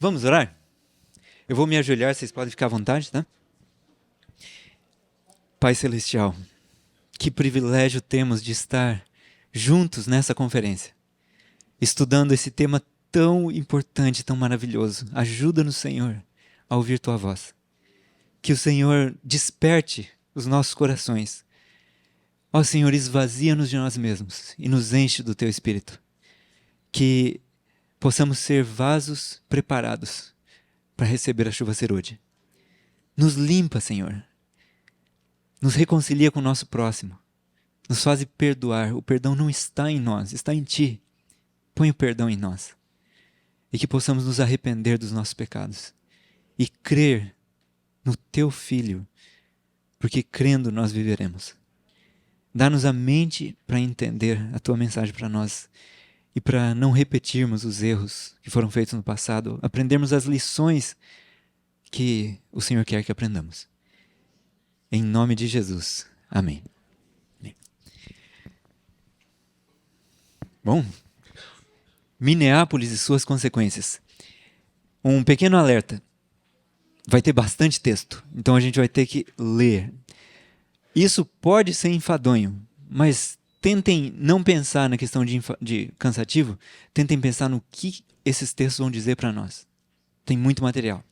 Vamos orar? Eu vou me ajoelhar, vocês podem ficar à vontade, tá? Pai Celestial, que privilégio temos de estar juntos nessa conferência, estudando esse tema tão importante, tão maravilhoso. Ajuda-nos, Senhor, a ouvir Tua voz. Que o Senhor desperte os nossos corações. Ó Senhor, esvazia-nos de nós mesmos e nos enche do Teu Espírito. Que possamos ser vasos preparados para receber a chuva serôdia. Nos limpa, Senhor. Nos reconcilia com o nosso próximo. Nos faz perdoar. O perdão não está em nós, está em Ti. Põe o perdão em nós. E que possamos nos arrepender dos nossos pecados. E crer no Teu Filho. Porque crendo nós viveremos. Dá-nos a mente para entender a Tua mensagem para nós. E para não repetirmos os erros que foram feitos no passado. Aprendermos as lições que o Senhor quer que aprendamos. Em nome de Jesus. Amém. Bom, Minneapolis e suas consequências. Um pequeno alerta. Vai ter bastante texto, então a gente vai ter que ler. Isso pode ser enfadonho, mas tentem não pensar na questão de cansativo, tentem pensar no que esses textos vão dizer para nós. Tem muito material.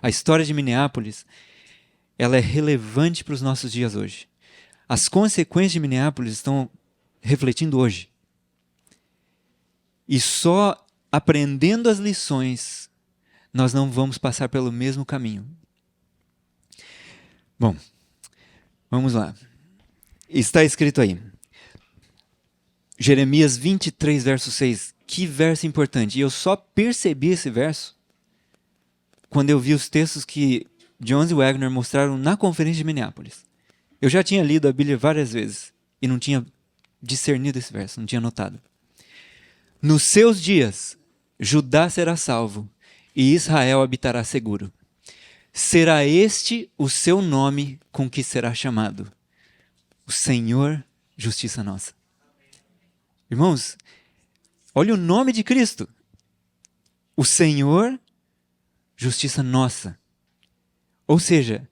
A história de Minneapolis, ela é relevante para os nossos dias hoje. As consequências de Minneapolis estão refletindo hoje. E só aprendendo as lições, nós não vamos passar pelo mesmo caminho. Bom, vamos lá. Está escrito aí. Jeremias 23, verso 6. Que verso importante. E eu só percebi esse verso quando eu vi os textos que Jones e Wagner mostraram na conferência de Minneapolis. Eu já tinha lido a Bíblia várias vezes e não tinha discernido esse verso, não tinha notado. Nos seus dias, Judá será salvo e Israel habitará seguro. Será este o seu nome com que será chamado: o Senhor, justiça nossa. Irmãos, olha o nome de Cristo. O Senhor, justiça nossa. Ou seja,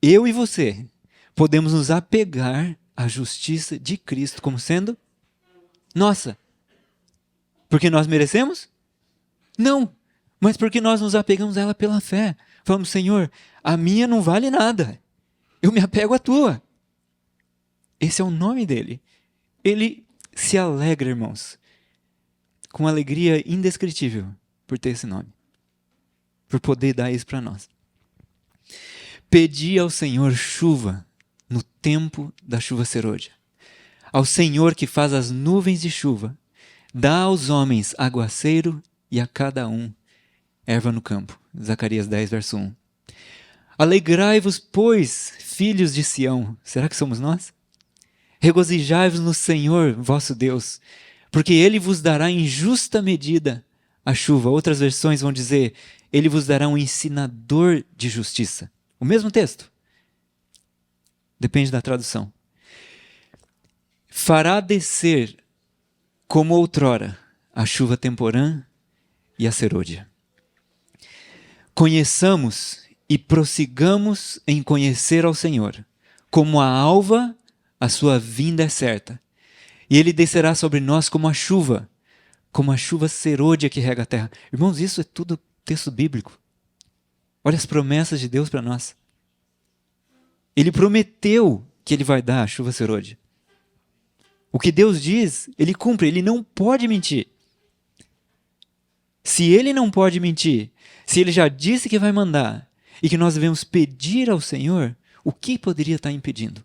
eu e você podemos nos apegar à justiça de Cristo como sendo nossa. Porque nós merecemos? Não. Mas porque nós nos apegamos a ela pela fé. Falamos, Senhor, a minha não vale nada. Eu me apego à tua. Esse é o nome dele. Ele se alegra, irmãos, com alegria indescritível por ter esse nome. Por poder dar isso para nós. Pedi ao Senhor chuva no tempo da chuva serôdia. Ao Senhor que faz as nuvens de chuva, dá aos homens aguaceiro e a cada um erva no campo. Zacarias 10, verso 1. Alegrai-vos, pois, filhos de Sião. Será que somos nós? Regozijai-vos no Senhor, vosso Deus, porque Ele vos dará em justa medida a chuva. Outras versões vão dizer, Ele vos dará um ensinador de justiça. O mesmo texto. Depende da tradução. Fará descer, como outrora, a chuva temporã e a serôdia. Conheçamos e prossigamos em conhecer ao Senhor. Como a alva, a sua vinda é certa. E Ele descerá sobre nós como a chuva serôdia que rega a terra. Irmãos, isso é tudo texto bíblico. Olha as promessas de Deus para nós. Ele prometeu que Ele vai dar a chuva serôdia. O que Deus diz, Ele cumpre. Ele não pode mentir. Se Ele não pode mentir, se Ele já disse que vai mandar e que nós devemos pedir ao Senhor, o que poderia estar impedindo?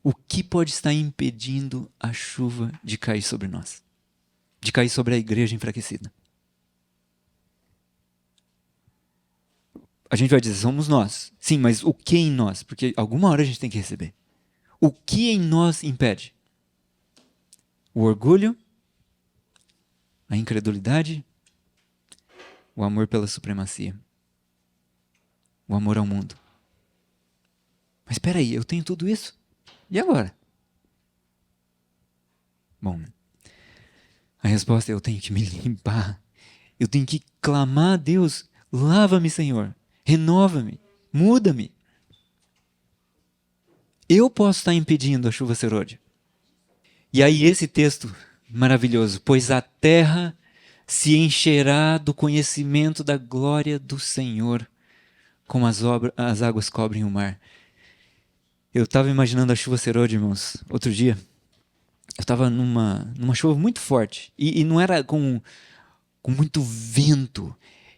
O que pode estar impedindo a chuva de cair sobre nós? De cair sobre a igreja enfraquecida? A gente vai dizer, somos nós. Sim, mas o que em nós? Porque alguma hora a gente tem que receber. O que em nós impede? O orgulho? A incredulidade? O amor pela supremacia? O amor ao mundo? Mas espera aí, eu tenho tudo isso? E agora? Bom, a resposta é: eu tenho que me limpar Eu tenho que clamar a Deus, lava-me, Senhor, renova-me, muda-me. Eu posso estar impedindo a chuva serôdia. E aí esse texto maravilhoso, pois a terra se encherá do conhecimento da glória do Senhor, como as águas cobrem o mar. Eu estava imaginando a chuva serôdia, irmãos, outro dia. Eu estava numa chuva muito forte. E não era com muito vento.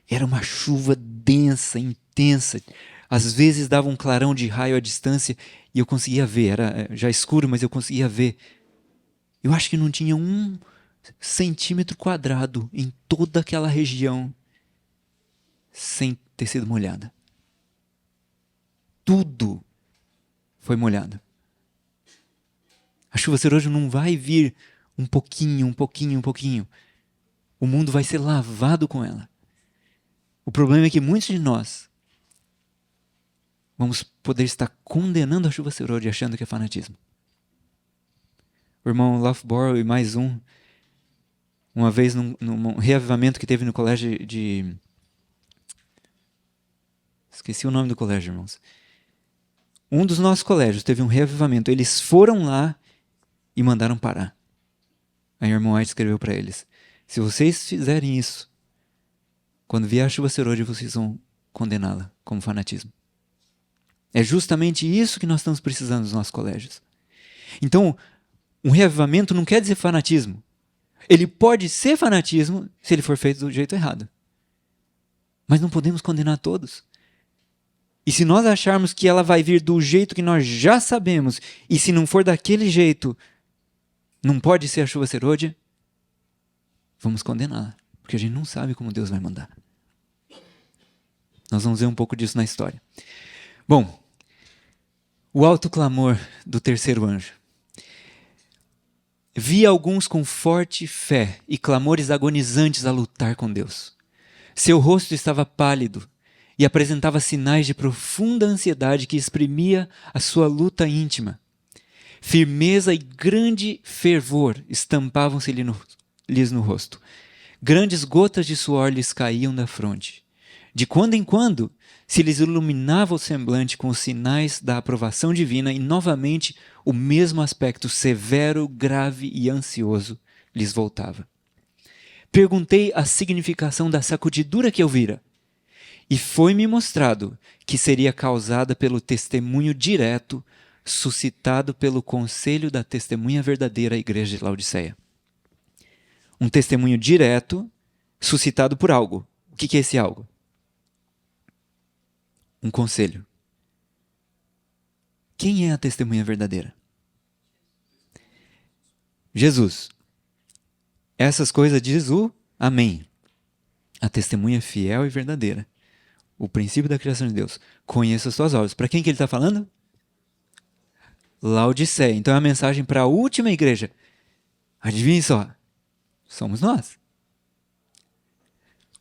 Era uma chuva densa, intensa. Às vezes dava um clarão de raio à distância e eu conseguia ver. Era já escuro, mas eu conseguia ver. Eu acho que não tinha 1 centímetro quadrado em toda aquela região sem ter sido molhada. Tudo foi molhado. A chuva serôdia não vai vir um pouquinho, um pouquinho, um pouquinho. O mundo vai ser lavado com ela. O problema é que muitos de nós vamos poder estar condenando a chuva serôdia achando que é fanatismo. O irmão Loughborough e mais uma vez num reavivamento que teve no colégio de... Esqueci o nome do colégio, irmãos. Um dos nossos colégios teve um reavivamento. Eles foram lá e mandaram parar. Aí o irmão White escreveu para eles: se vocês fizerem isso, quando vier a chuva serôdia, vocês vão condená-la como fanatismo. É justamente isso que nós estamos precisando nos nossos colégios. Então, um reavivamento não quer dizer fanatismo. Ele pode ser fanatismo se ele for feito do jeito errado. Mas não podemos condenar todos. E se nós acharmos que ela vai vir do jeito que nós já sabemos, e se não for daquele jeito, não pode ser a chuva serôdia, vamos condená-la, porque a gente não sabe como Deus vai mandar. Nós vamos ver um pouco disso na história. Bom, o alto clamor do terceiro anjo. Vi alguns com forte fé e clamores agonizantes a lutar com Deus. Seu rosto estava pálido e apresentava sinais de profunda ansiedade que exprimia a sua luta íntima. Firmeza e grande fervor estampavam-se-lhes no rosto. Grandes gotas de suor lhes caíam da fronte. De quando em quando, se lhes iluminava o semblante com os sinais da aprovação divina e novamente o mesmo aspecto severo, grave e ansioso lhes voltava. Perguntei a significação da sacudidura que eu vira, e foi-me mostrado que seria causada pelo testemunho direto suscitado pelo conselho da testemunha verdadeira à igreja de Laodiceia. Um testemunho direto suscitado por algo. O que é esse algo? Um conselho. Quem é a testemunha verdadeira? Jesus. Essas coisas diz o Amém. A testemunha fiel e verdadeira. O princípio da criação de Deus. Conheça as tuas obras. Para quem que ele está falando? Laodiceia. Então é a mensagem para a última igreja. Adivinhe só. Somos nós.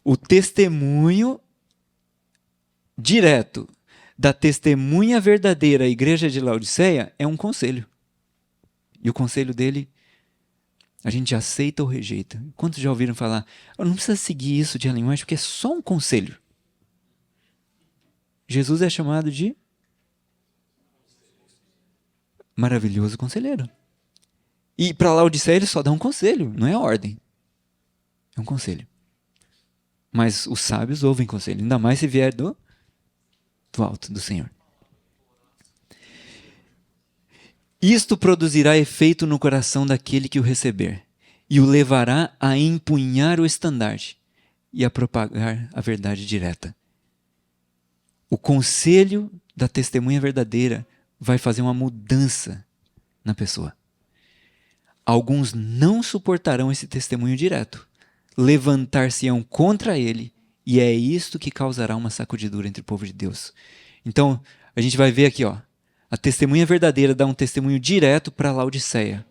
O testemunho direto da testemunha verdadeira à igreja de Laodiceia é um conselho. E o conselho dele, a gente aceita ou rejeita. Quantos já ouviram falar? Não precisa seguir isso de Ellen White, porque é só um conselho. Jesus é chamado de maravilhoso conselheiro. E para Laodiceia ele só dá um conselho, não é ordem. É um conselho. Mas os sábios ouvem conselho, ainda mais se vier do alto, do Senhor. Isto produzirá efeito no coração daquele que o receber, e o levará a empunhar o estandarte e a propagar a verdade direta. O conselho da testemunha verdadeira vai fazer uma mudança na pessoa. Alguns não suportarão esse testemunho direto, levantar-se-ão contra ele, e é isto que causará uma sacudidura entre o povo de Deus. Então, a gente vai ver aqui, a testemunha verdadeira dá um testemunho direto para Laodiceia.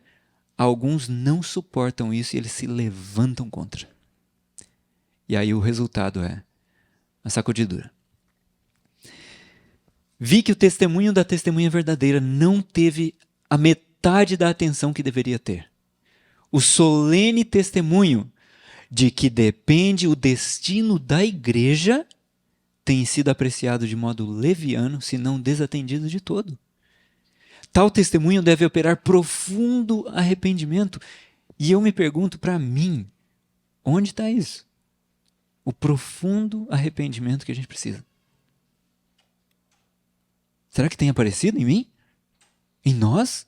Alguns não suportam isso e eles se levantam contra. E aí o resultado é a sacudidura. Vi que o testemunho da testemunha verdadeira não teve a metade da atenção que deveria ter. O solene testemunho de que depende o destino da igreja tem sido apreciado de modo leviano, se não desatendido de todo. Tal testemunho deve operar profundo arrependimento. E eu me pergunto para mim, onde está isso? O profundo arrependimento que a gente precisa. Será que tem aparecido em mim? Em nós?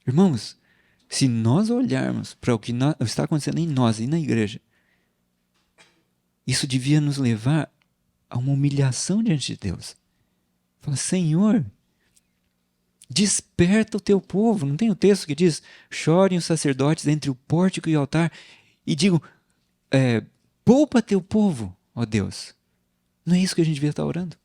Irmãos, se nós olharmos para o que está acontecendo em nós e na igreja, isso devia nos levar a uma humilhação diante de Deus. Fala, Senhor, desperta o teu povo. Não tem o texto que diz, chorem os sacerdotes entre o pórtico e o altar e digam, poupa teu povo, ó Deus. Não é isso que a gente devia estar orando?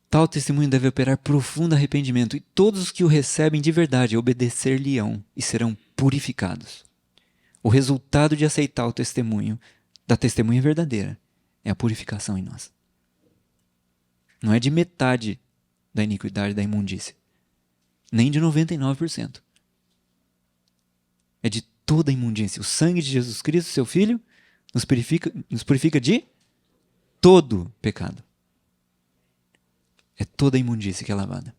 Tal testemunho deve operar profundo arrependimento, e todos os que o recebem de verdade obedecer-lhe-ão e serão purificados. O resultado de aceitar o testemunho, da testemunha verdadeira, é a purificação em nós. Não é de metade da iniquidade, da imundícia, nem de 99%. É de toda a imundícia. O sangue de Jesus Cristo, seu Filho, nos purifica de todo pecado. É toda a imundícia que é lavada.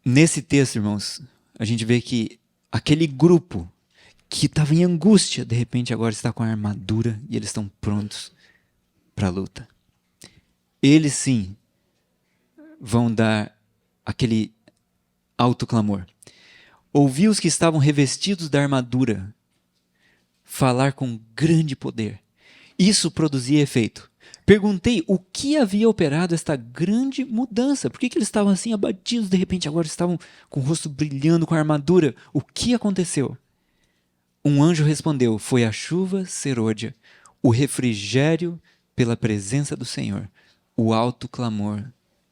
Nesse texto, irmãos, a gente vê que aquele grupo que estava em angústia, de repente agora está com a armadura e eles estão prontos para a luta. Eles sim vão dar aquele alto clamor. Ouvi os que estavam revestidos da armadura falar com grande poder. Isso produzia efeito. Perguntei o que havia operado esta grande mudança. Por que eles estavam assim abatidos, de repente agora estavam com o rosto brilhando, com a armadura? O que aconteceu? Um anjo respondeu, foi a chuva serôdia, o refrigério pela presença do Senhor, o alto clamor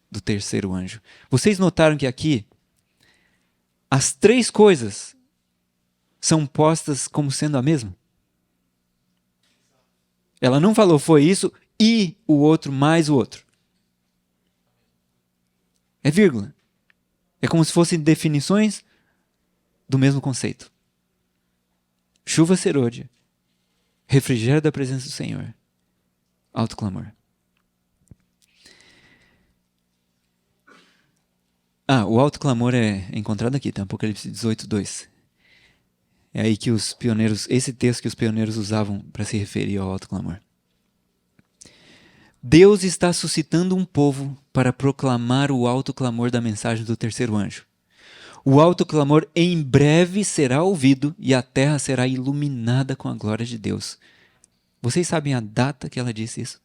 do terceiro anjo. Vocês notaram que aqui as três coisas são postas como sendo a mesma? Ela não falou foi isso e o outro mais o outro. É vírgula. É como se fossem definições do mesmo conceito. Chuva serôdia, refrigério da presença do Senhor, alto clamor. O alto clamor é encontrado aqui, tá? Apocalipse 18:2. É aí que os pioneiros, esse texto que os pioneiros usavam para se referir ao alto clamor. Deus está suscitando um povo para proclamar o alto clamor da mensagem do terceiro anjo. O alto clamor em breve será ouvido e a terra será iluminada com a glória de Deus. Vocês sabem a data que ela disse isso?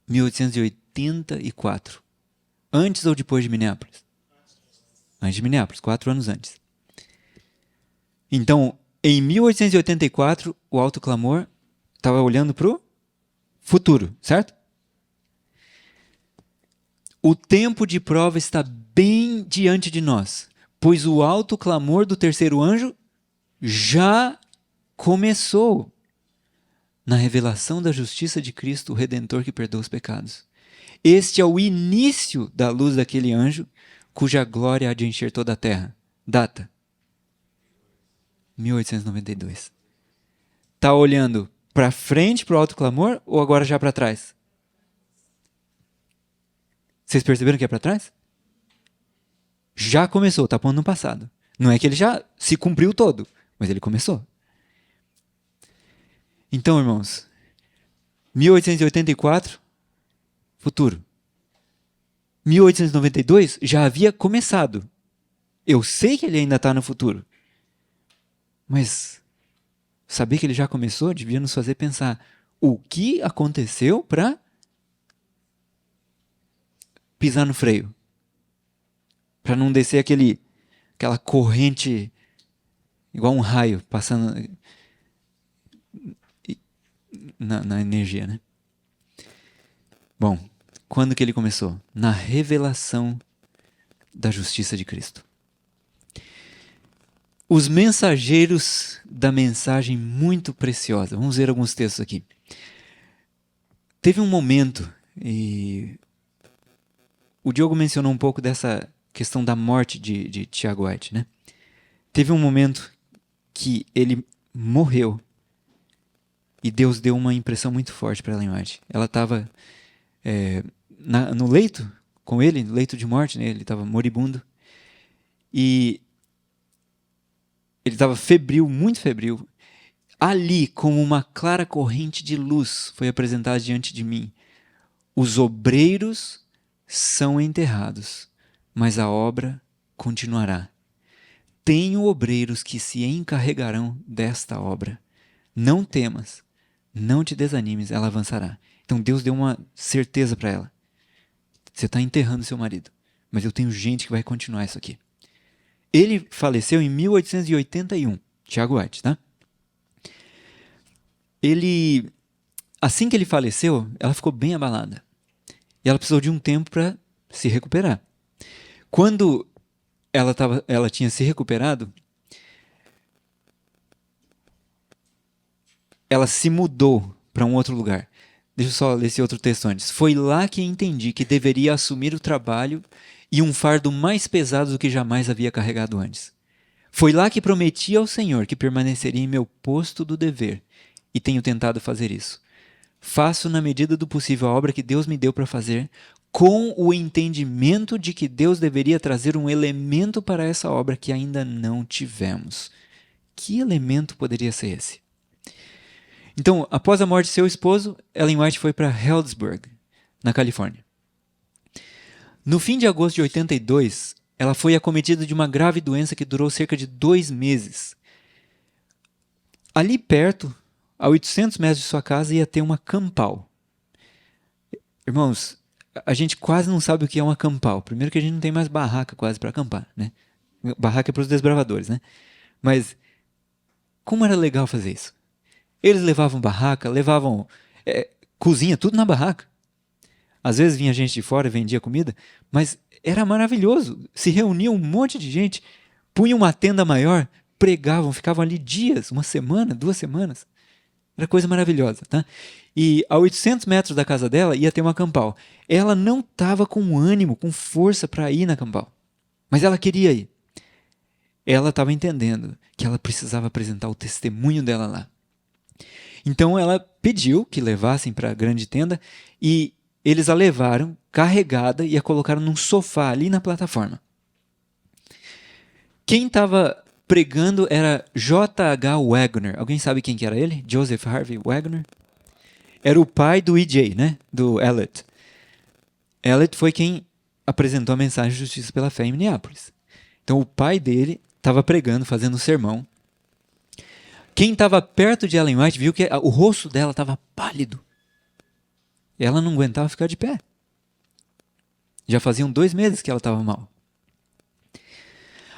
1884. Antes ou depois de Minneapolis? Antes de Minneapolis, 4 anos antes. Então, em 1884, o alto clamor estava olhando para o futuro, certo? O tempo de prova está bem diante de nós, pois o alto clamor do terceiro anjo já começou na revelação da justiça de Cristo, o Redentor que perdoa os pecados. Este é o início da luz daquele anjo, cuja glória há de encher toda a terra. Data: 1892. Está olhando para frente para o alto clamor ou agora já para trás? Vocês perceberam que é para trás? Já começou, está pondo no passado. Não é que ele já se cumpriu todo, mas ele começou. Então, irmãos, 1884, futuro. 1892 já havia começado. Eu sei que ele ainda está no futuro. Mas saber que ele já começou devia nos fazer pensar o que aconteceu para pisar no freio. Para não descer aquela corrente igual um raio passando na energia, né? Bom, quando que ele começou? Na revelação da justiça de Cristo. Os mensageiros da mensagem muito preciosa. Vamos ver alguns textos aqui. Teve um momento E o Diogo mencionou um pouco dessa questão da morte de Tiago White, né? Teve um momento que ele morreu e Deus deu uma impressão muito forte para Ellen White. Ela estava no leito com ele, no leito de morte, né? Ele estava moribundo e ele estava febril, muito febril. Ali, como uma clara corrente de luz, foi apresentada diante de mim. Os obreiros são enterrados, mas a obra continuará. Tenho obreiros que se encarregarão desta obra. Não temas, não te desanimes, ela avançará. Então Deus deu uma certeza para ela. Você está enterrando seu marido, mas eu tenho gente que vai continuar isso aqui. Ele faleceu em 1881, Tiago White, tá? Assim que ele faleceu, ela ficou bem abalada. E ela precisou de um tempo para se recuperar. Quando ela tinha se recuperado, ela se mudou para um outro lugar. Deixa eu só ler esse outro texto antes. Foi lá que entendi que deveria assumir o trabalho e um fardo mais pesado do que jamais havia carregado antes. Foi lá que prometi ao Senhor que permaneceria em meu posto do dever, e tenho tentado fazer isso. Faço na medida do possível a obra que Deus me deu para fazer, com o entendimento de que Deus deveria trazer um elemento para essa obra que ainda não tivemos. Que elemento poderia ser esse? Então, após a morte de seu esposo, Ellen White foi para Healdsburg, na Califórnia. No fim de agosto de 82, ela foi acometida de uma grave doença que durou cerca de 2 meses. Ali perto, a 800 metros de sua casa, ia ter uma campal. Irmãos, a gente quase não sabe o que é uma campal. Primeiro que a gente não tem mais barraca quase para acampar, né? Barraca é para os desbravadores, né? Mas como era legal fazer isso? Eles levavam barraca, levavam cozinha, tudo na barraca. Às vezes vinha gente de fora e vendia comida, mas era maravilhoso. Se reunia um monte de gente, punham uma tenda maior, pregavam, ficavam ali dias, uma semana, 2 semanas. Era coisa maravilhosa, tá? E a 800 metros da casa dela ia ter uma campal. Ela não estava com ânimo, com força para ir na campal, mas ela queria ir. Ela estava entendendo que ela precisava apresentar o testemunho dela lá. Então ela pediu que levassem para a grande tenda e eles a levaram carregada e a colocaram num sofá ali na plataforma. Quem estava pregando era J.H. Wagner. Alguém sabe quem que era ele? Joseph Harvey Wagner? Era o pai do E.J., né? Do Elliot. Elliot foi quem apresentou a mensagem de justiça pela fé em Minneapolis. Então o pai dele estava pregando, fazendo um sermão. Quem estava perto de Ellen White viu que o rosto dela estava pálido. Ela não aguentava ficar de pé. Já faziam 2 meses que ela estava mal.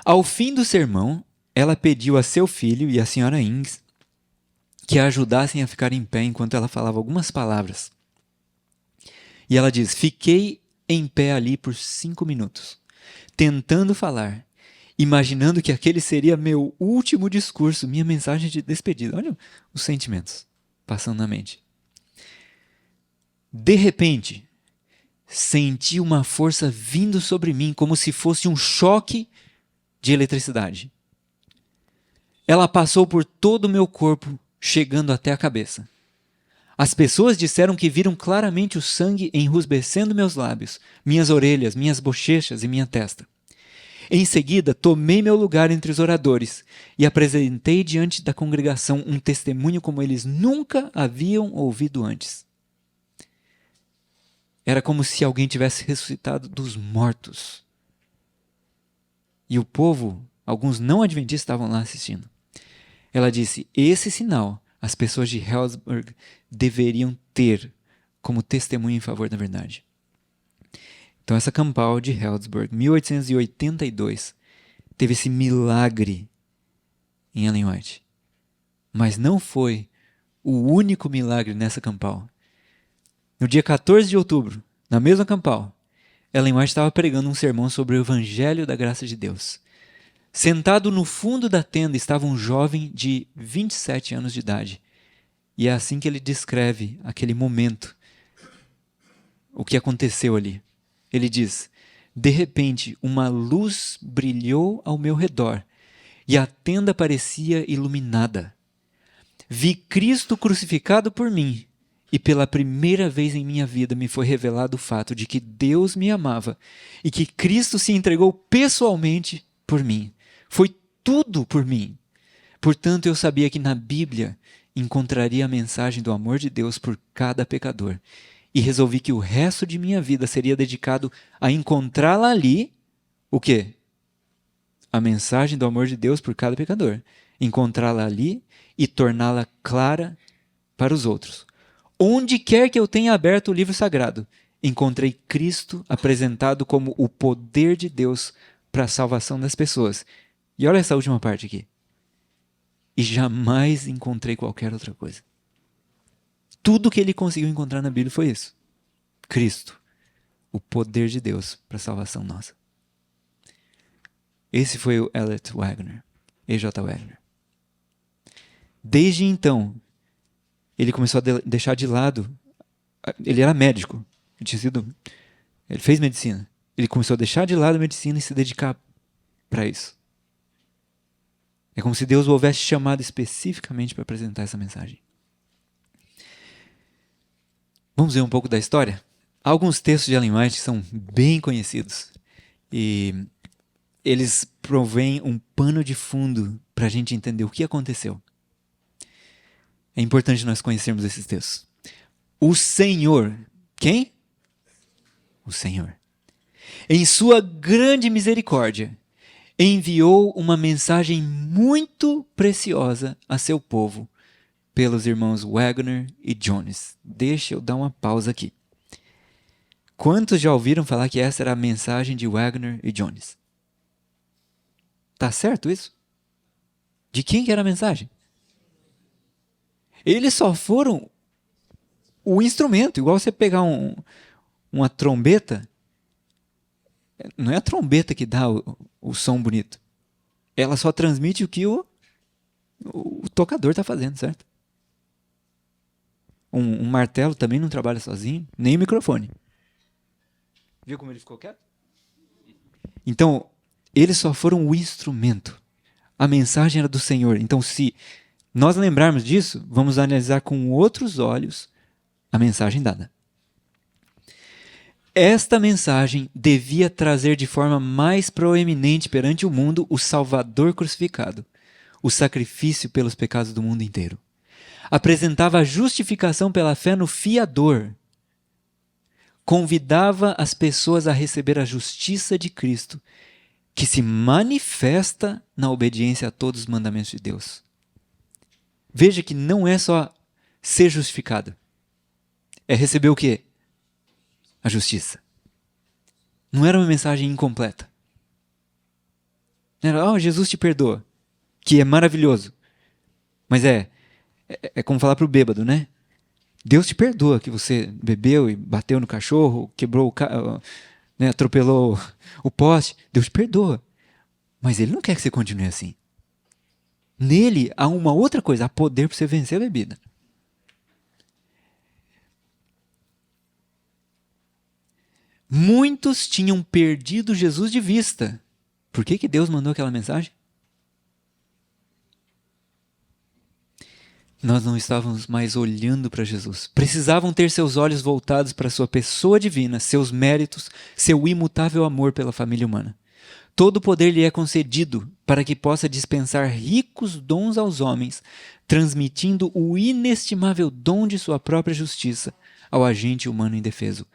Ao fim do sermão, ela pediu a seu filho e a senhora Ings que a ajudassem a ficar em pé enquanto ela falava algumas palavras. E ela diz: fiquei em pé ali por 5 minutos, tentando falar, imaginando que aquele seria meu último discurso, minha mensagem de despedida. Olha os sentimentos passando na mente. De repente, senti uma força vindo sobre mim, como se fosse um choque de eletricidade. Ela passou por todo o meu corpo, chegando até a cabeça. As pessoas disseram que viram claramente o sangue enrubescendo meus lábios, minhas orelhas, minhas bochechas e minha testa. Em seguida, tomei meu lugar entre os oradores e apresentei diante da congregação um testemunho como eles nunca haviam ouvido antes. Era como se alguém tivesse ressuscitado dos mortos. E o povo, alguns não adventistas, estavam lá assistindo. Ela disse: esse sinal as pessoas de Healdsburg deveriam ter como testemunho em favor da verdade. Então essa campal de Healdsburg, 1882, teve esse milagre em Ellen White. Mas não foi o único milagre nessa campal. No dia 14 de outubro, na mesma campal, Ellen White estava pregando um sermão sobre o Evangelho da Graça de Deus. Sentado no fundo da tenda estava um jovem de 27 anos de idade. E é assim que ele descreve aquele momento o que aconteceu ali. Ele diz: de repente, uma luz brilhou ao meu redor e a tenda parecia iluminada. Vi Cristo crucificado por mim e pela primeira vez em minha vida me foi revelado o fato de que Deus me amava e que Cristo se entregou pessoalmente por mim. Foi tudo por mim. Portanto, eu sabia que na Bíblia encontraria a mensagem do amor de Deus por cada pecador. E resolvi que o resto de minha vida seria dedicado a encontrá-la ali, o quê? A mensagem do amor de Deus por cada pecador. Encontrá-la ali e torná-la clara para os outros. Onde quer que eu tenha aberto o livro sagrado, encontrei Cristo apresentado como o poder de Deus para a salvação das pessoas. E olha essa última parte aqui. E jamais encontrei qualquer outra coisa. Tudo que ele conseguiu encontrar na Bíblia foi isso. Cristo, o poder de Deus para a salvação nossa. Esse foi o Elliot Wagner, E.J. Wagner. Desde então, ele começou a deixar de lado. Ele era médico, ele fez medicina. Ele começou a deixar de lado a medicina e se dedicar para isso. É como se Deus o houvesse chamado especificamente para apresentar essa mensagem. Vamos ver um pouco da história? Há alguns textos de Ellen White que são bem conhecidos e eles provêm um pano de fundo para a gente entender o que aconteceu. É importante nós conhecermos esses textos. O Senhor, quem? O Senhor, em sua grande misericórdia, enviou uma mensagem muito preciosa a seu povo pelos irmãos Wagner e Jones. Deixa eu dar uma pausa aqui. Quantos já ouviram falar que essa era a mensagem de Wagner e Jones? Tá certo isso? De quem que era a mensagem? Eles só foram o instrumento, igual você pegar uma trombeta. Não é a trombeta que dá o som bonito. Ela só transmite o que o tocador está fazendo, certo? Um martelo também não trabalha sozinho, nem o microfone. Viu como ele ficou quieto? Então, eles só foram o instrumento. A mensagem era do Senhor. Então, se nós lembrarmos disso, vamos analisar com outros olhos a mensagem dada. Esta mensagem devia trazer de forma mais proeminente perante o mundo o Salvador crucificado, o sacrifício pelos pecados do mundo inteiro. Apresentava a justificação pela fé no fiador. Convidava as pessoas a receber a justiça de Cristo, que se manifesta na obediência a todos os mandamentos de Deus. Veja que não é só ser justificado. É receber o quê? A justiça. Não era uma mensagem incompleta. Não era, Jesus te perdoa, que é maravilhoso. Mas é como falar para o bêbado, né? Deus te perdoa que você bebeu e bateu no cachorro, quebrou o carro, né, atropelou o poste. Deus te perdoa. Mas Ele não quer que você continue assim. Nele há uma outra coisa, há poder para você vencer a bebida. Muitos tinham perdido Jesus de vista. Por que Deus mandou aquela mensagem? Nós não estávamos mais olhando para Jesus. Precisavam ter seus olhos voltados para sua pessoa divina, seus méritos, seu imutável amor pela família humana. Todo poder lhe é concedido para que possa dispensar ricos dons aos homens, transmitindo o inestimável dom de sua própria justiça ao agente humano indefeso.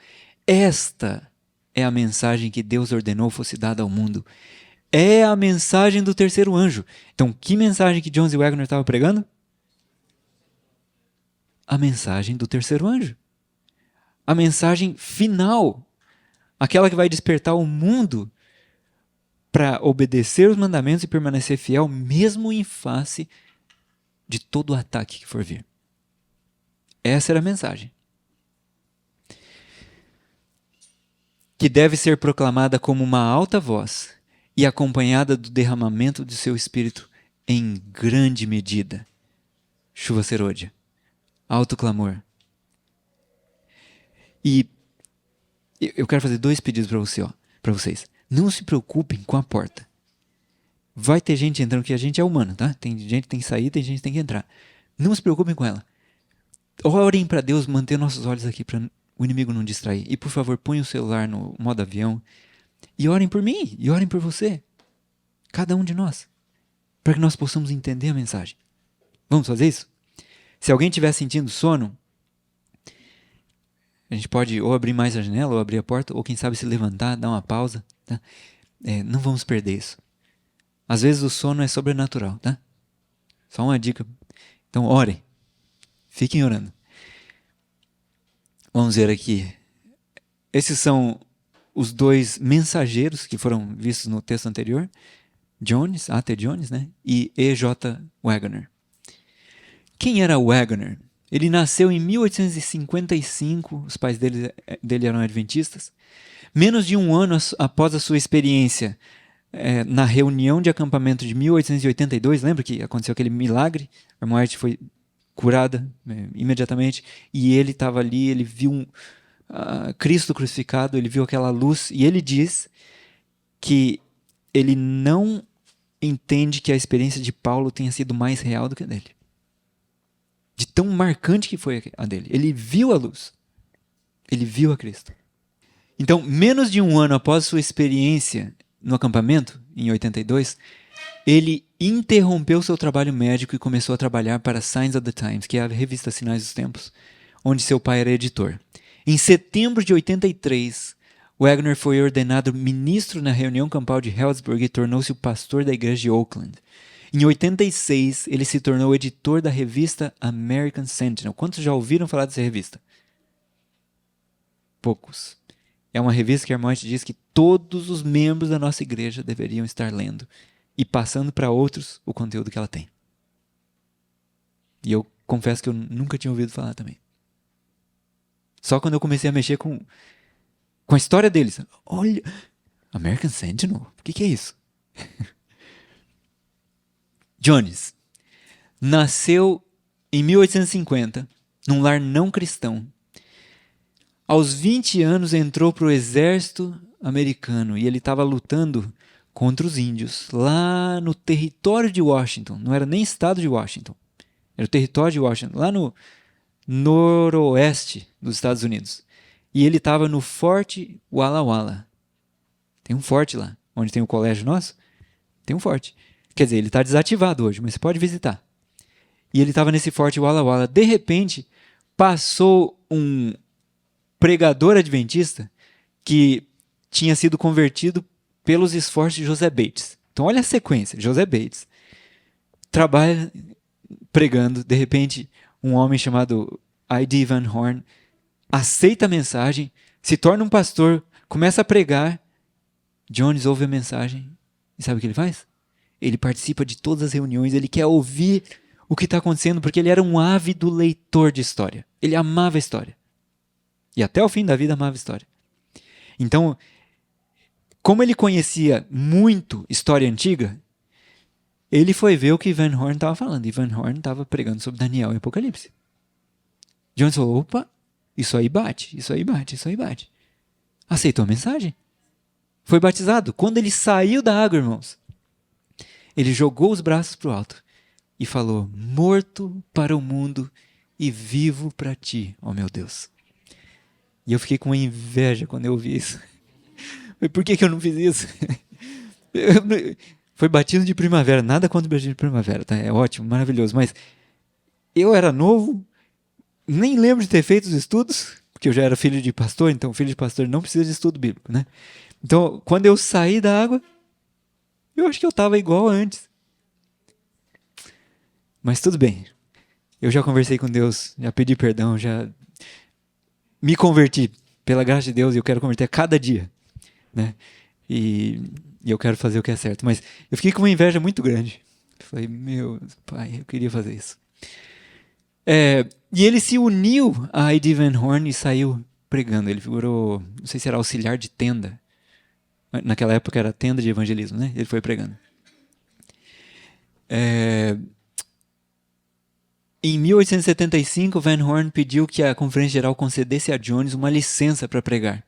Esta é a mensagem que Deus ordenou fosse dada ao mundo. É a mensagem do terceiro anjo. Então, que mensagem que Jones e Wagner estavam pregando? A mensagem do terceiro anjo. A mensagem final. Aquela que vai despertar o mundo para obedecer os mandamentos e permanecer fiel, mesmo em face de todo o ataque que for vir. Essa era a mensagem. Que deve ser proclamada como uma alta voz e acompanhada do derramamento de seu espírito em grande medida. Chuva serôdia. Alto clamor. E Eu quero fazer 2 pedidos para você, ó, para vocês. Não se preocupem com a porta. Vai ter gente entrando, que a gente é humano, tá? Tem gente que tem que sair, tem gente que tem que entrar. Não se preocupem com ela. Orem para Deus manter nossos olhos aqui para o inimigo não distrair. E por favor, põe o celular no modo avião. E orem por mim, e orem por você. Cada um de nós. Para que nós possamos entender a mensagem. Vamos fazer isso? Se alguém estiver sentindo sono, a gente pode ou abrir mais a janela, ou abrir a porta, ou quem sabe se levantar, dar uma pausa. Tá? Não vamos perder isso. Às vezes o sono é sobrenatural, tá? Só uma dica. Então orem. Fiquem orando. Vamos ver aqui. Esses são os 2 mensageiros que foram vistos no texto anterior. Jones, A.T. Jones, né? E E.J. Waggoner. Quem era Waggoner? Ele nasceu em 1855, os pais dele eram adventistas. Menos de um ano após a sua experiência na reunião de acampamento de 1882, lembra que aconteceu aquele milagre? A irmã White foi curada imediatamente, e ele estava ali, ele viu Cristo crucificado, ele viu aquela luz, e ele diz que ele não entende que a experiência de Paulo tenha sido mais real do que a dele. De tão marcante que foi a dele. Ele viu a luz. Ele viu a Cristo. Então, menos de um ano após sua experiência no acampamento, em 82, ele interrompeu seu trabalho médico e começou a trabalhar para Signs of the Times, que é a revista Sinais dos Tempos, onde seu pai era editor. Em setembro de 83, Waggoner foi ordenado ministro na reunião campal de Healdsburg e tornou-se o pastor da igreja de Oakland. Em 86, ele se tornou editor da revista American Sentinel. Quantos já ouviram falar dessa revista? Poucos. É uma revista que a irmã diz que todos os membros da nossa igreja deveriam estar lendo e passando para outros o conteúdo que ela tem. E eu confesso que eu nunca tinha ouvido falar também. Só quando eu comecei a mexer com a história deles. Olha, American Sentinel? O que é isso? Jones nasceu em 1850, num lar não cristão. Aos 20 anos entrou para o exército americano e ele estava lutando contra os índios, lá no território de Washington. Não era nem estado de Washington, era o território de Washington, lá no noroeste dos Estados Unidos. E ele estava no Forte Walla Walla. Tem um forte lá, onde tem o colégio nosso. Tem um forte. Quer dizer, ele está desativado hoje, mas você pode visitar. E ele estava nesse Forte Walla Walla. De repente, passou um pregador adventista que tinha sido convertido pelos esforços de José Bates. Então, olha a sequência. José Bates trabalha pregando. De repente, um homem chamado I.D. Van Horn aceita a mensagem, se torna um pastor, começa a pregar. Jones ouve a mensagem e sabe o que ele faz? Ele participa de todas as reuniões, ele quer ouvir o que está acontecendo, porque ele era um ávido leitor de história. Ele amava a história. E até o fim da vida amava a história. Então, como ele conhecia muito história antiga, ele foi ver o que Van Horn estava falando. E Van Horn estava pregando sobre Daniel e Apocalipse. Jones falou, opa, isso aí bate, isso aí bate, isso aí bate. Aceitou a mensagem. Foi batizado. Quando ele saiu da água, irmãos, ele jogou os braços para o alto e falou, morto para o mundo e vivo para ti, ó meu Deus. E eu fiquei com inveja quando eu ouvi isso. Por que eu não fiz isso? Foi batismo de primavera, nada contra o batismo de primavera, tá? É ótimo, maravilhoso, mas eu era novo, nem lembro de ter feito os estudos, porque eu já era filho de pastor, então filho de pastor não precisa de estudo bíblico, né? Então, quando eu saí da água, eu acho que eu estava igual antes. Mas tudo bem. Eu já conversei com Deus, já pedi perdão, já me converti pela graça de Deus e eu quero converter a cada dia, né? E eu quero fazer o que é certo. Mas eu fiquei com uma inveja muito grande. Falei, meu pai, eu queria fazer isso. E ele se uniu a I.D. Van Horn e saiu pregando. Ele figurou, não sei se era auxiliar de tenda. Naquela época era tenda de evangelismo, né? Ele foi pregando. Em 1875, Van Horn pediu que a Conferência Geral concedesse a Jones uma licença para pregar.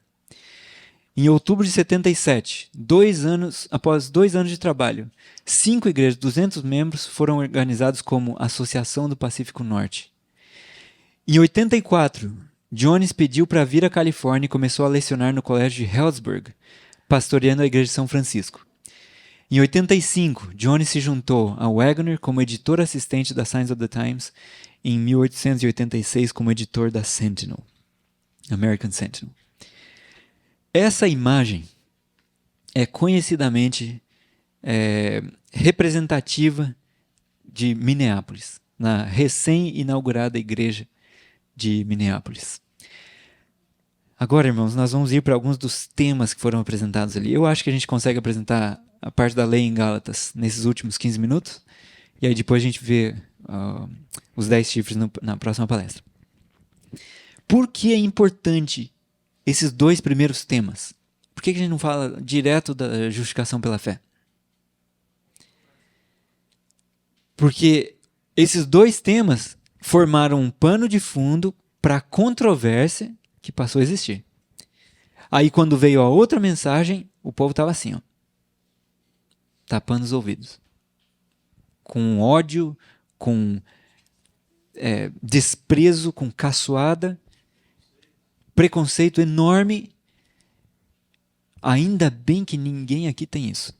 Em outubro de 77, após 2 anos de trabalho, 5 igrejas, 200 membros, foram organizados como Associação do Pacífico Norte. Em 84, Jones pediu para vir à Califórnia e começou a lecionar no colégio de Healdsburg, pastoreando a igreja de São Francisco. Em 85, Jones se juntou a Wagner como editor assistente da Signs of the Times, em 1886 como editor da Sentinel, American Sentinel. Essa imagem é conhecidamente representativa de Minneapolis, na recém-inaugurada igreja de Minneapolis. Agora, irmãos, nós vamos ir para alguns dos temas que foram apresentados ali. Eu acho que a gente consegue apresentar a parte da lei em Gálatas nesses últimos 15 minutos, e aí depois a gente vê os 10 chifres na próxima palestra. Por que é importante esses 2 primeiros temas? Por que a gente não fala direto da justificação pela fé? Porque esses 2 temas formaram um pano de fundo para a controvérsia que passou a existir. Aí quando veio a outra mensagem, o povo estava assim, ó, tapando os ouvidos. Com ódio, com desprezo, com caçoada, preconceito enorme. Ainda bem que ninguém aqui tem isso.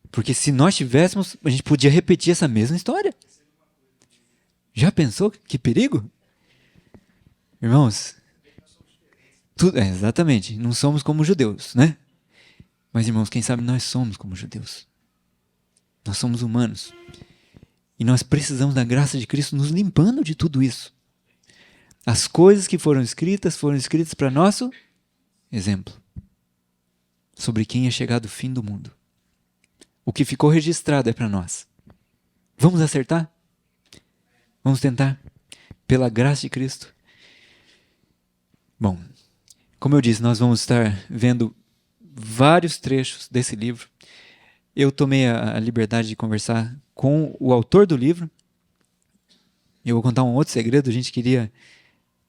Porque se nós tivéssemos, a gente podia repetir essa mesma história. Já pensou? Que perigo? Irmãos, exatamente, não somos como judeus, né? Mas, irmãos, quem sabe nós somos como judeus. Nós somos humanos. E nós precisamos da graça de Cristo nos limpando de tudo isso. As coisas que foram escritas para nosso exemplo. Sobre quem é chegado o fim do mundo. O que ficou registrado é para nós. Vamos acertar? Vamos tentar? Pela graça de Cristo. Bom, como eu disse, nós vamos estar vendo vários trechos desse livro. Eu tomei a liberdade de conversar com o autor do livro. Eu vou contar um outro segredo. A gente queria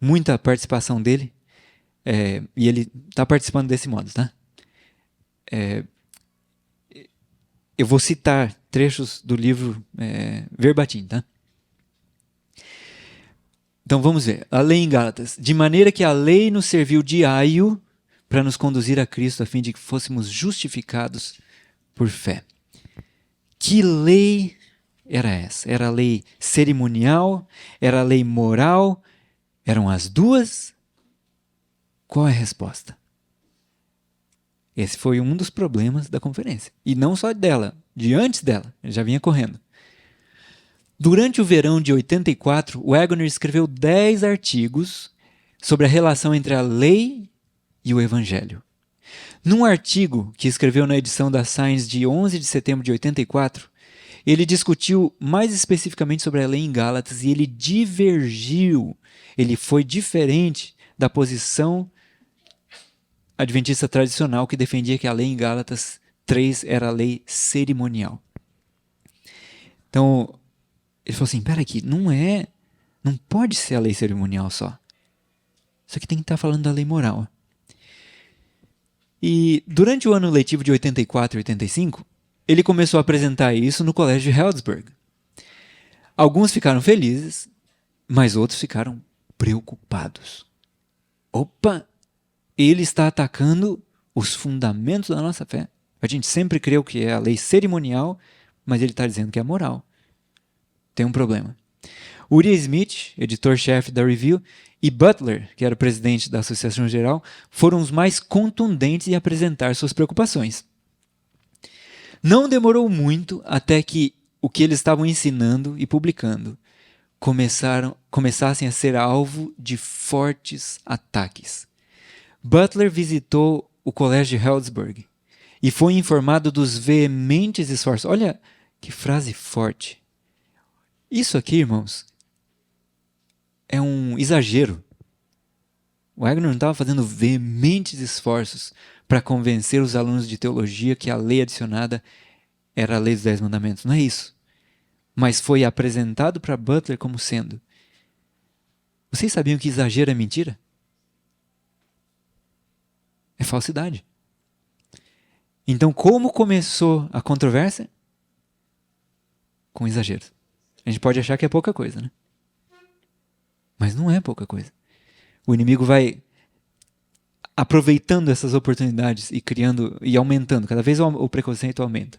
muita participação dele. E ele está participando desse modo, tá? Eu vou citar trechos do livro verbatim, tá? Então vamos ver. A lei em Gálatas. De maneira que a lei nos serviu de aio para nos conduzir a Cristo, a fim de que fôssemos justificados por fé. Que lei era essa? Era a lei cerimonial? Era a lei moral? Eram as duas? Qual é a resposta? Esse foi um dos problemas da conferência. E não só dela, de antes dela. Ele já vinha correndo. Durante o verão de 84, Wagner escreveu 10 artigos sobre a relação entre a lei e o evangelho. Num artigo que escreveu na edição da Science de 11 de setembro de 84, ele discutiu mais especificamente sobre a lei em Gálatas e ele divergiu. Ele foi diferente da posição adventista tradicional que defendia que a lei em Gálatas 3 era a lei cerimonial. Então, ele falou assim, pera aqui, não pode ser a lei cerimonial só. Isso aqui tem que estar falando da lei moral. E durante o ano letivo de 84 e 85, ele começou a apresentar isso no colégio de Healdsburg. Alguns ficaram felizes, mas outros ficaram preocupados. Opa, ele está atacando os fundamentos da nossa fé. A gente sempre creu que é a lei cerimonial, mas ele está dizendo que é moral. Tem um problema. Uriah Smith, editor-chefe da Review, e Butler, que era o presidente da Associação Geral, foram os mais contundentes em apresentar suas preocupações. Não demorou muito até que o que eles estavam ensinando e publicando começassem a ser alvo de fortes ataques. Butler visitou o colégio de Healdsburg e foi informado dos veementes esforços. Olha que frase forte. Isso aqui, irmãos, é um exagero. Wagner não estava fazendo veementes esforços para convencer os alunos de teologia que a lei adicionada era a lei dos 10 mandamentos. Não é isso. Mas foi apresentado para Butler como sendo. Vocês sabiam que exagero é mentira? É falsidade. Então, como começou a controvérsia? Com exageros. A gente pode achar que é pouca coisa, né? Mas não é pouca coisa. O inimigo vai aproveitando essas oportunidades e criando e aumentando. Cada vez o preconceito aumenta.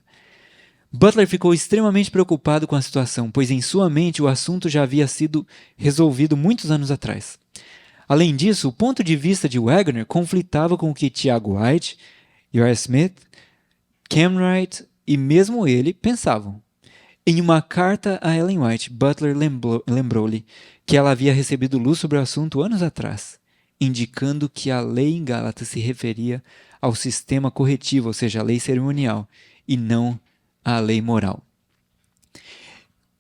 Butler ficou extremamente preocupado com a situação, pois em sua mente o assunto já havia sido resolvido muitos anos atrás. Além disso, o ponto de vista de Wagner conflitava com o que Tiago White, Uriah Smith, Ken Wright e mesmo ele pensavam. Em uma carta a Ellen White, Butler lembrou-lhe que ela havia recebido luz sobre o assunto anos atrás, indicando que a lei em Gálatas se referia ao sistema corretivo, ou seja, a lei cerimonial, e não à lei moral.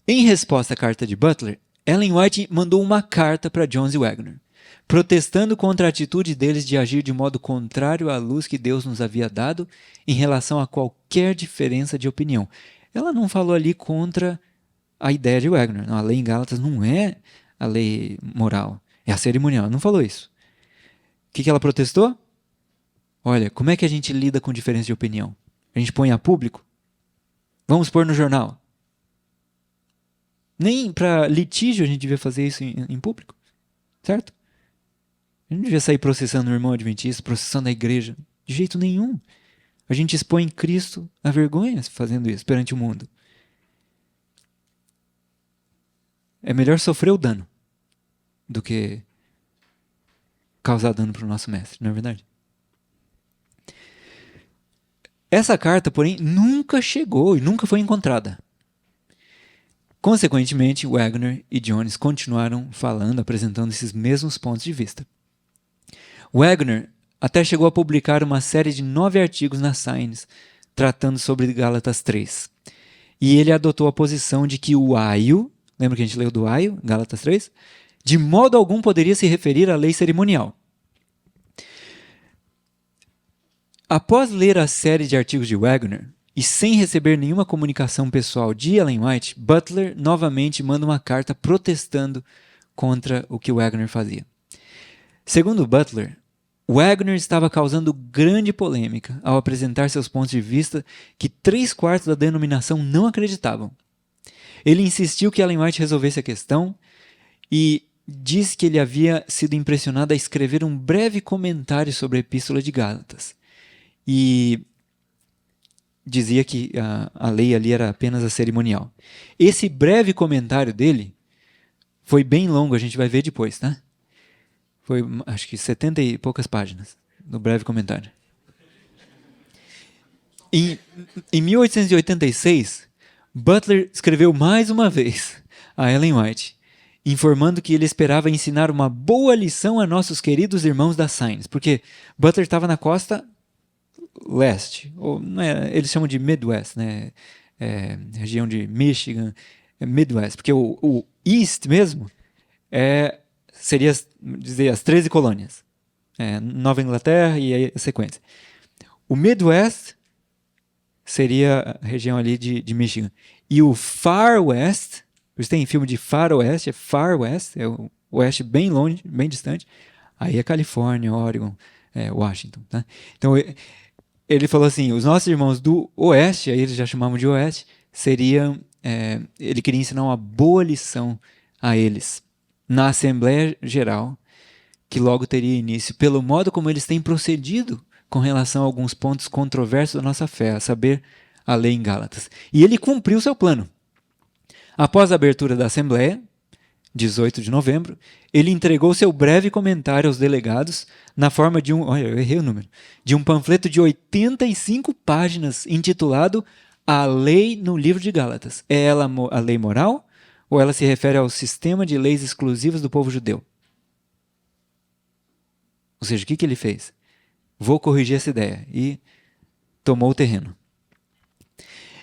Em resposta à carta de Butler, Ellen White mandou uma carta para Jones e Wagner, protestando contra a atitude deles de agir de modo contrário à luz que Deus nos havia dado em relação a qualquer diferença de opinião. Ela não falou ali contra a ideia de Wagner. Não, a lei em Gálatas não é a lei moral, é a cerimonial. Ela não falou isso. O que ela protestou? Olha, como é que a gente lida com diferença de opinião? A gente põe a público? Vamos pôr no jornal? Nem para litígio a gente devia fazer isso em público, certo? A gente não devia sair processando o irmão adventista, processando a igreja. De jeito nenhum. A gente expõe Cristo à vergonha fazendo isso perante o mundo. É melhor sofrer o dano do que causar dano para o nosso mestre, não é verdade? Essa carta, porém, nunca chegou e nunca foi encontrada. Consequentemente, Wagner e Jones continuaram falando, apresentando esses mesmos pontos de vista. Wagner até chegou a publicar uma série de 9 artigos na Science, tratando sobre Gálatas 3. E ele adotou a posição de que o aio, lembra que a gente leu do aio, Gálatas 3? De modo algum poderia se referir à lei cerimonial. Após ler a série de artigos de Wagner, e sem receber nenhuma comunicação pessoal de Ellen White, Butler novamente manda uma carta protestando contra o que Wagner fazia. Segundo Butler, Wagner estava causando grande polêmica ao apresentar seus pontos de vista que 3/4 da denominação não acreditavam. Ele insistiu que Ellen White resolvesse a questão e disse que ele havia sido impressionado a escrever um breve comentário sobre a Epístola de Gálatas. E dizia que a lei ali era apenas a cerimonial. Esse breve comentário dele foi bem longo, a gente vai ver depois, tá? Foi, acho que 70 e poucas páginas, no breve comentário. Em 1886, Butler escreveu mais uma vez a Ellen White, informando que ele esperava ensinar uma boa lição a nossos queridos irmãos da Science, porque Butler estava na costa leste, ou não é, eles chamam de Midwest, né? Região de Michigan, Midwest, porque o East mesmo seria dizer as 13 colônias, Nova Inglaterra e a sequência. O Midwest seria a região ali de Michigan. E o Far West, vocês têm filme de Faroeste, é Far West, é o oeste bem longe, bem distante. Aí é Califórnia, Oregon, Washington. Tá? Então, ele falou assim, os nossos irmãos do oeste, aí eles já chamavam de oeste, seriam, ele queria ensinar uma boa lição a eles na Assembleia Geral, que logo teria início, pelo modo como eles têm procedido com relação a alguns pontos controversos da nossa fé, a saber, a lei em Gálatas. E ele cumpriu seu plano. Após a abertura da Assembleia, 18 de novembro, ele entregou seu breve comentário aos delegados na forma de olha, eu errei o número, de um panfleto de 85 páginas intitulado A Lei no Livro de Gálatas. É ela a lei moral ou ela se refere ao sistema de leis exclusivas do povo judeu? Ou seja, o que ele fez? Vou corrigir essa ideia. E tomou o terreno.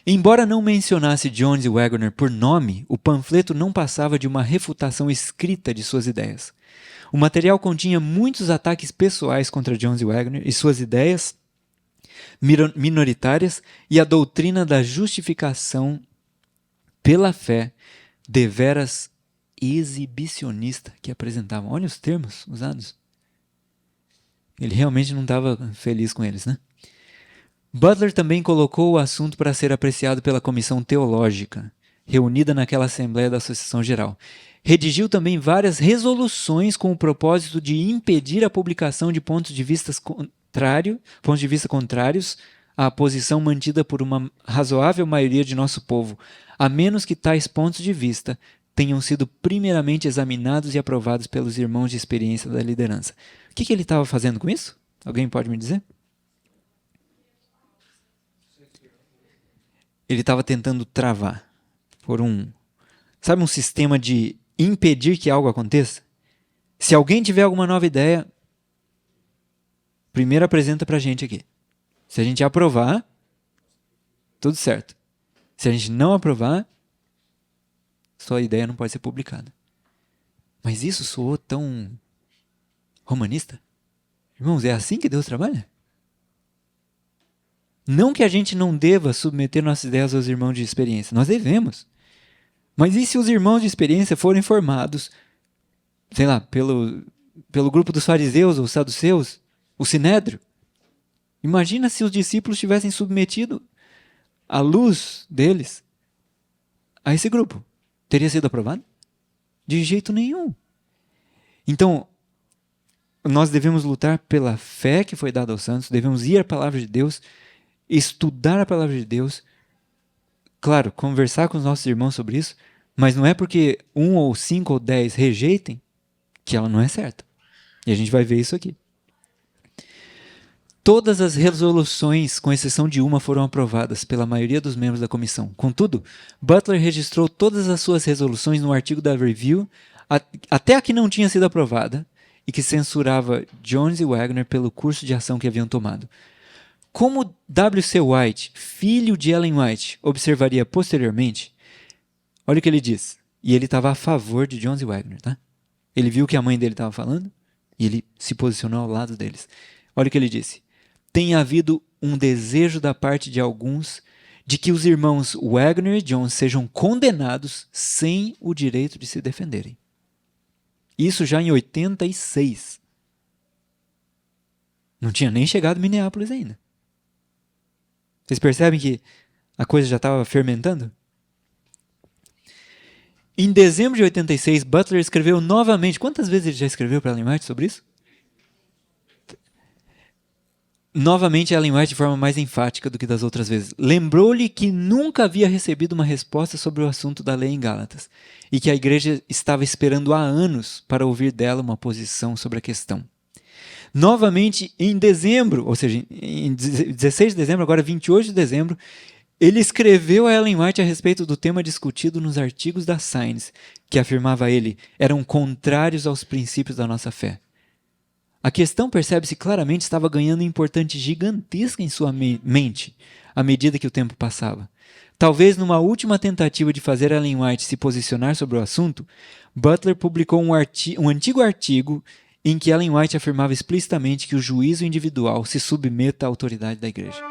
Embora não mencionasse Jones e Wagner por nome, o panfleto não passava de uma refutação escrita de suas ideias. O material continha muitos ataques pessoais contra Jones e Wagner e suas ideias minoritárias e a doutrina da justificação pela fé deveras exibicionista que apresentavam. Olha os termos usados. Ele realmente não estava feliz com eles, né? Butler também colocou o assunto para ser apreciado pela comissão teológica, reunida naquela Assembleia da Associação Geral. Redigiu também várias resoluções com o propósito de impedir a publicação de pontos de vista contrários à posição mantida por uma razoável maioria de nosso povo, a menos que tais pontos de vista tenham sido primeiramente examinados e aprovados pelos irmãos de experiência da liderança. O que ele estava fazendo com isso? Alguém pode me dizer? Ele estava tentando travar por sabe, um sistema de impedir que algo aconteça? Se alguém tiver alguma nova ideia, primeiro apresenta para a gente aqui. Se a gente aprovar, tudo certo. Se a gente não aprovar, sua ideia não pode ser publicada. Mas isso soou tão romanista? Irmãos, é assim que Deus trabalha? Não que a gente não deva submeter nossas ideias aos irmãos de experiência. Nós devemos. Mas e se os irmãos de experiência forem formados, sei lá, pelo grupo dos fariseus ou saduceus, o sinédrio? Imagina se os discípulos tivessem submetido a luz deles a esse grupo. Teria sido aprovado? De jeito nenhum. Então, nós devemos lutar pela fé que foi dada aos santos, devemos ir à palavra de Deus, estudar a palavra de Deus, claro, conversar com os nossos irmãos sobre isso, mas não é porque 1 ou 5 ou 10 rejeitem que ela não é certa. E a gente vai ver isso aqui. Todas as resoluções, com exceção de uma, foram aprovadas pela maioria dos membros da comissão. Contudo, Butler registrou todas as suas resoluções no artigo da Review, até a que não tinha sido aprovada, e que censurava Jones e Wagner pelo curso de ação que haviam tomado. Como W.C. White, filho de Ellen White, observaria posteriormente, olha o que ele diz. E ele estava a favor de Jones e Wagner, tá? Ele viu o que a mãe dele estava falando e ele se posicionou ao lado deles. Olha o que ele disse. Tem havido um desejo da parte de alguns de que os irmãos Wagner e Jones sejam condenados sem o direito de se defenderem. Isso já em 86. Não tinha nem chegado em Minneapolis ainda. Vocês percebem que a coisa já estava fermentando? Em dezembro de 86, Butler escreveu novamente. Quantas vezes ele já escreveu para Ellen White sobre isso? Novamente, Ellen White de forma mais enfática do que das outras vezes. Lembrou-lhe que nunca havia recebido uma resposta sobre o assunto da lei em Gálatas e que a igreja estava esperando há anos para ouvir dela uma posição sobre a questão. Novamente, em dezembro, ou seja, em 16 de dezembro, agora 28 de dezembro, ele escreveu a Ellen White a respeito do tema discutido nos artigos da Science, que, afirmava ele, eram contrários aos princípios da nossa fé. A questão, percebe-se claramente, estava ganhando importância gigantesca em sua mente, à medida que o tempo passava. Talvez numa última tentativa de fazer Ellen White se posicionar sobre o assunto, Butler publicou um antigo artigo em que Ellen White afirmava explicitamente que o juízo individual se submeta à autoridade da igreja.